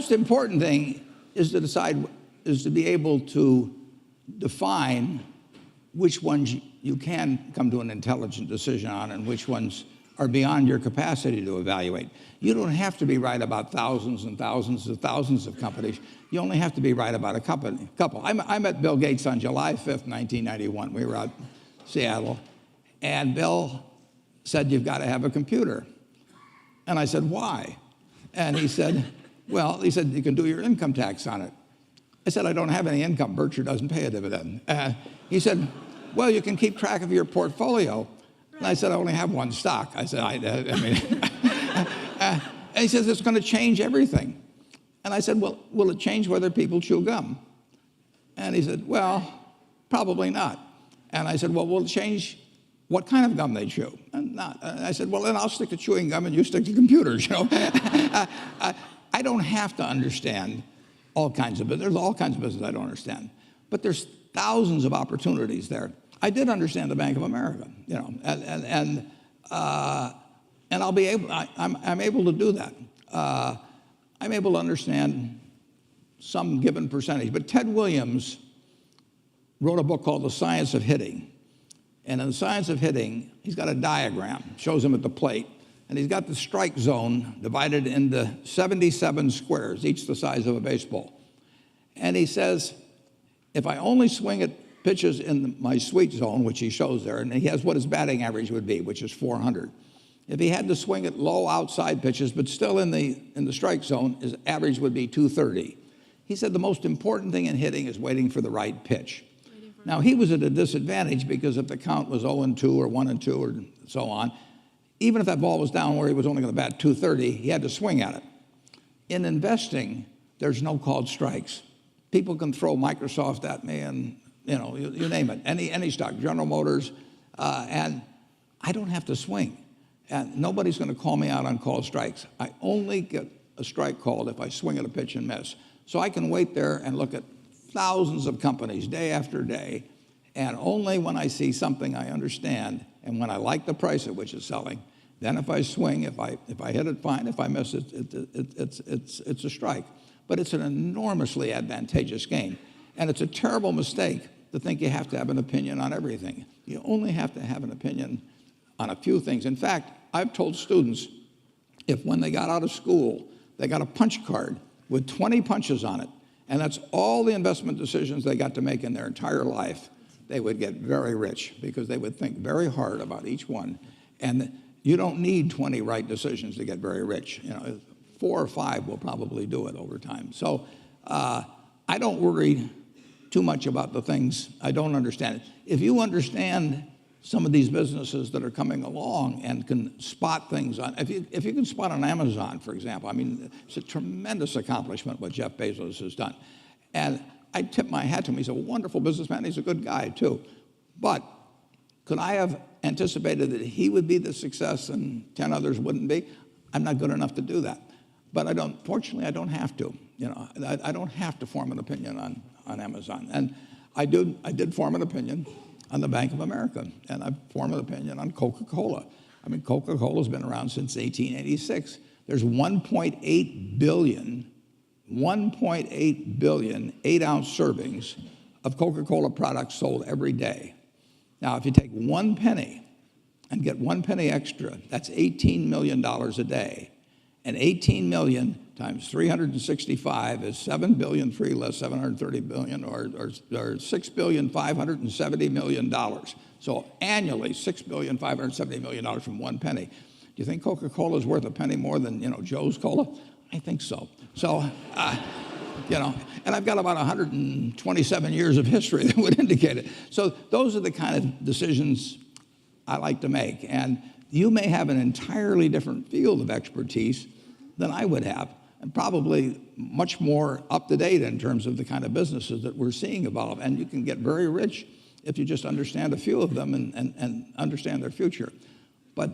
most important thing is to be able to define which ones you can come to an intelligent decision on and which ones are beyond your capacity to evaluate. You don't have to be right about thousands and thousands and thousands of companies. You only have to be right about a couple. I met Bill Gates on July 5th, 1991. We were out in Seattle, and Bill said, "You've got to have a computer." And I said, "Why?" And he said, "Well," he said, "you can do your income tax on it." I said, "I don't have any income. Berkshire doesn't pay a dividend." He said, "Well, you can keep track of your portfolio." And I said, "I only have one stock." I said, I mean, and he says, "It's going to change everything." And I said, "Well, will it change whether people chew gum?" And he said, "Well, probably not." And I said, "Well, will it change what kind of gum they chew?" And not. And I said, "Well, then I'll stick to chewing gum and you stick to computers, you know." I don't have to understand all kinds of business. There's all kinds of business I don't understand. But there's thousands of opportunities there. I did understand the Bank of America, you know, and I'll be able. I'm able to do that. I'm able to understand some given percentage. But Ted Williams wrote a book called The Science of Hitting, and in The Science of Hitting, he's got a diagram, shows him at the plate, and he's got the strike zone divided into 77 squares, each the size of a baseball. And he says, if I only swing at pitches in my sweet zone, which he shows there, and he has what his batting average would be, which is 400. If he had to swing at low outside pitches, but still in the strike zone, his average would be 230. He said the most important thing in hitting is waiting for the right pitch. Now, he was at a disadvantage because if the count was 0-2 or 1-2 or so on, even if that ball was down where he was only going to bat 230, he had to swing at it. In investing, there's no called strikes. People can throw Microsoft at me and, you know, you name it, any stock, General Motors, and I don't have to swing. And nobody's going to call me out on called strikes. I only get a strike called if I swing at a pitch and miss. So I can wait there and look at thousands of companies day after day, and only when I see something I understand and when I like the price at which it's selling, then if I swing, if I hit it, fine. If I miss it, it's a strike. But it's an enormously advantageous game. And it's a terrible mistake to think you have to have an opinion on everything. You only have to have an opinion on a few things. In fact, I've told students, if when they got out of school, they got a punch card with 20 punches on it, and that's all the investment decisions they got to make in their entire life, they would get very rich because they would think very hard about each one. And you don't need 20 right decisions to get very rich. You know, 4 or 5 will probably do it over time. So I don't worry too much about the things I don't understand. If you understand some of these businesses that are coming along and can spot things on, if you can spot on Amazon, for example, I mean, it's a tremendous accomplishment what Jeff Bezos has done. And I tip my hat to him. He's a wonderful businessman. He's a good guy, too. But could I have anticipated that he would be the success and 10 others wouldn't be? I'm not good enough to do that. But fortunately, I don't have to. You know, I don't have to form an opinion on Amazon. And I did form an opinion on the Bank of America, and I've formed an opinion on Coca-Cola. I mean, Coca-Cola's been around since 1886. There's 1.8 billion 8-ounce servings of Coca-Cola products sold every day. Now, if you take 1 penny and get 1 penny extra, that's $18 million a day. And 18 million times 365 is 7 billion, 3 less 730 billion, or $6,570,000,000. So annually, $6,570,000,000 from 1 penny. Do you think Coca-Cola is worth a penny more than, you know, Joe's Cola? I think so. So, you know, and I've got about 127 years of history that would indicate it. So those are the kind of decisions I like to make. And you may have an entirely different field of expertise than I would have, and probably much more up to date in terms of the kind of businesses that we're seeing evolve. And you can get very rich if you just understand a few of them and understand their future. But